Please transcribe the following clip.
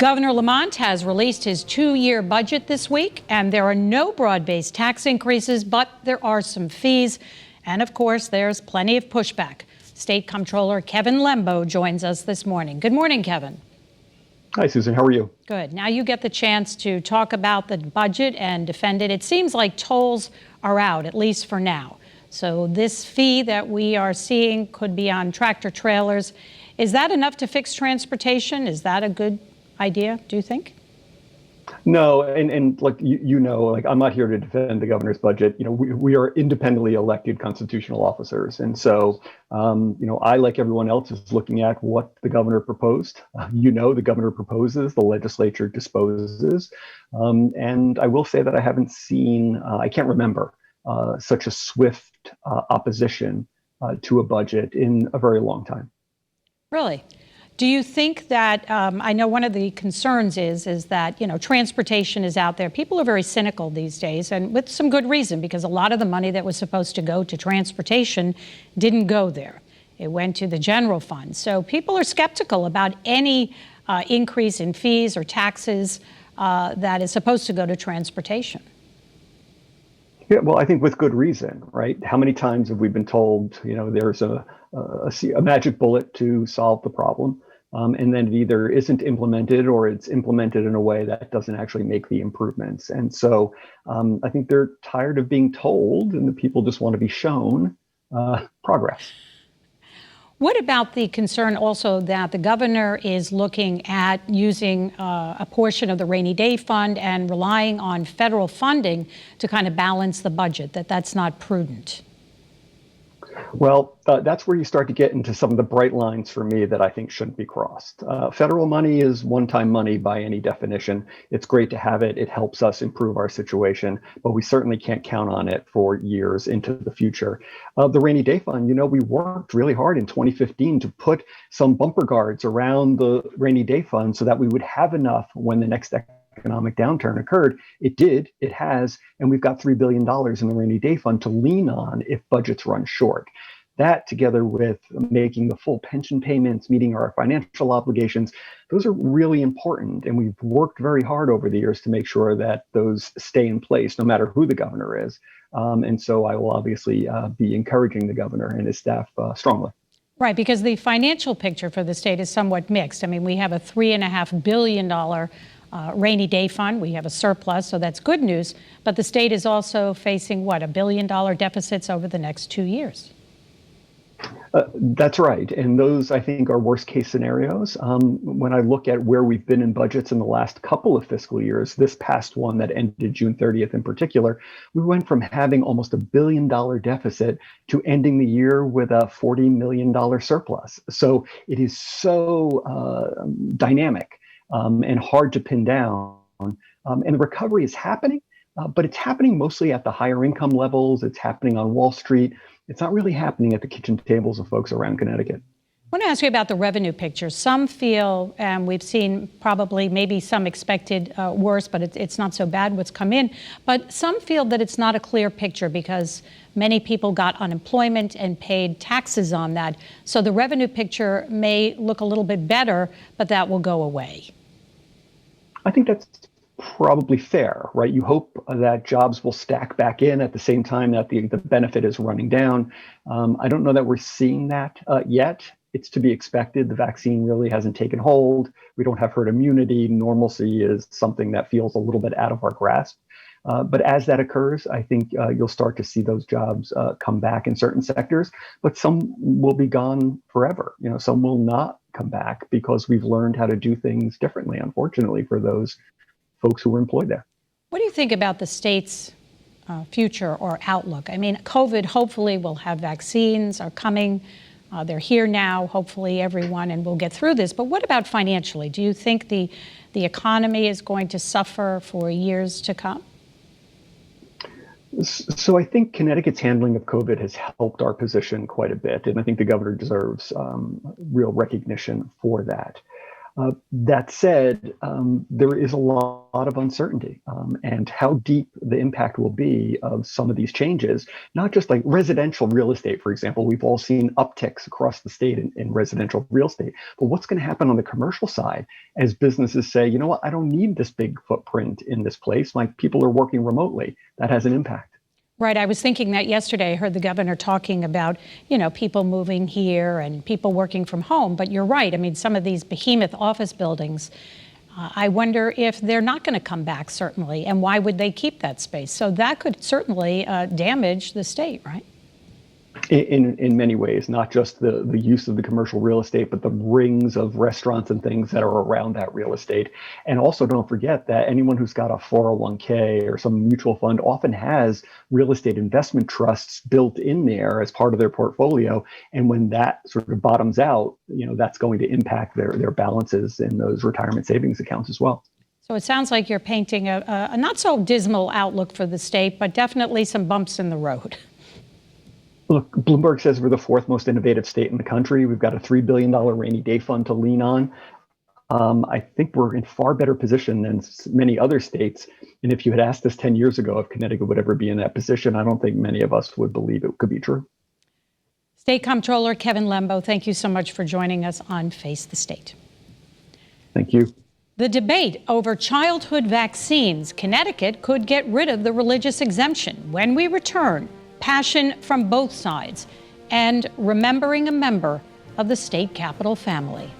Governor Lamont has released his two-year budget this week, and there are no broad-based tax increases, but there are some fees. And of course, there's plenty of pushback. State Comptroller Kevin Lembo joins us this morning. Good morning, Kevin. Hi, Susan. How are you? Good. Now you get the chance to talk about the budget and defend it. It seems like tolls are out, at least for now. So this fee that we are seeing could be on tractor trailers. Is that enough to fix transportation? Is that a good idea, do you think? No, and like like I'm not here to defend the governor's budget. We are independently elected constitutional officers, and so I, like everyone else, is looking at what the governor proposed. The governor proposes, the legislature disposes, and I will say that I haven't seen, I can't remember such a swift opposition to a budget in a very long time. Really? Do you think that, I know one of the concerns is that, transportation is out there. People are very cynical these days, and with some good reason, because a lot of the money that was supposed to go to transportation didn't go there. It went to the general fund. So people are skeptical about any increase in fees or taxes that is supposed to go to transportation. Yeah, well, I think with good reason, right? How many times have we been told, there's a magic bullet to solve the problem, and then it either isn't implemented or it's implemented in a way that doesn't actually make the improvements. And so I think they're tired of being told, and the people just want to be shown progress. What about the concern also that the governor is looking at using a portion of the rainy day fund and relying on federal funding to kind of balance the budget, that's not prudent? Well, that's where you start to get into some of the bright lines for me that I think shouldn't be crossed. Federal money is one-time money by any definition. It's great to have it. It helps us improve our situation, but we certainly can't count on it for years into the future. The rainy day fund, we worked really hard in 2015 to put some bumper guards around the rainy day fund so that we would have enough when the next economic downturn occurred. It did, it has, and we've got $3 billion in the rainy day fund to lean on if budgets run short. That, together with making the full pension payments, meeting our financial obligations, those are really important. And we've worked very hard over the years to make sure that those stay in place, no matter who the governor is. And so I will obviously be encouraging the governor and his staff strongly. Right, because the financial picture for the state is somewhat mixed. I mean, we have a $3.5 billion rainy day fund. We have a surplus, so that's good news. But the state is also facing, $1 billion deficits over the next 2 years. That's right. And those, I think, are worst case scenarios. When I look at where we've been in budgets in the last couple of fiscal years, this past one that ended June 30th in particular, we went from having almost $1 billion deficit to ending the year with a $40 million surplus. So it is so dynamic and hard to pin down. And the recovery is happening, but it's happening mostly at the higher income levels. It's happening on Wall Street. It's not really happening at the kitchen tables of folks around Connecticut. I want to ask you about the revenue picture. Some feel, and we've seen probably maybe some expected worse, but it's not so bad what's come in. But some feel that it's not a clear picture because many people got unemployment and paid taxes on that. So the revenue picture may look a little bit better, but that will go away. I think that's probably fair, right? You hope that jobs will stack back in at the same time that the benefit is running down. I don't know that we're seeing that yet. It's to be expected. The vaccine really hasn't taken hold. We don't have herd immunity. Normalcy is something that feels a little bit out of our grasp. But as that occurs, I think you'll start to see those jobs come back in certain sectors, but some will be gone forever. Some will not come back because we've learned how to do things differently, unfortunately, for those folks who were employed there. What do you think about the state's future or outlook? I mean, COVID, hopefully we'll have vaccines are coming. They're here now, hopefully everyone, and we'll get through this. But what about financially? Do you think the economy is going to suffer for years to come? So I think Connecticut's handling of COVID has helped our position quite a bit. And I think the governor deserves real recognition for that. That said, there is a lot of uncertainty, and how deep the impact will be of some of these changes, not just like residential real estate, for example. We've all seen upticks across the state in residential real estate, but what's going to happen on the commercial side as businesses say, you know what, I don't need this big footprint in this place. My people are working remotely. That has an impact. Right. I was thinking that yesterday. I heard the governor talking about, people moving here and people working from home. But you're right. I mean, some of these behemoth office buildings, I wonder if they're not going to come back, certainly. And why would they keep that space? So that could certainly damage the state, right? In many ways, not just the use of the commercial real estate, but the rings of restaurants and things that are around that real estate. And also don't forget that anyone who's got a 401k or some mutual fund often has real estate investment trusts built in there as part of their portfolio. And when that sort of bottoms out, that's going to impact their balances in those retirement savings accounts as well. So it sounds like you're painting a not so dismal outlook for the state, but definitely some bumps in the road. Look, Bloomberg says we're the fourth most innovative state in the country. We've got a $3 billion rainy day fund to lean on. I think we're in far better position than many other states. And if you had asked us 10 years ago if Connecticut would ever be in that position, I don't think many of us would believe it could be true. State Comptroller Kevin Lembo, thank you so much for joining us on Face the State. Thank you. The debate over childhood vaccines. Connecticut could get rid of the religious exemption. When we return, passion from both sides and remembering a member of the state capitol family.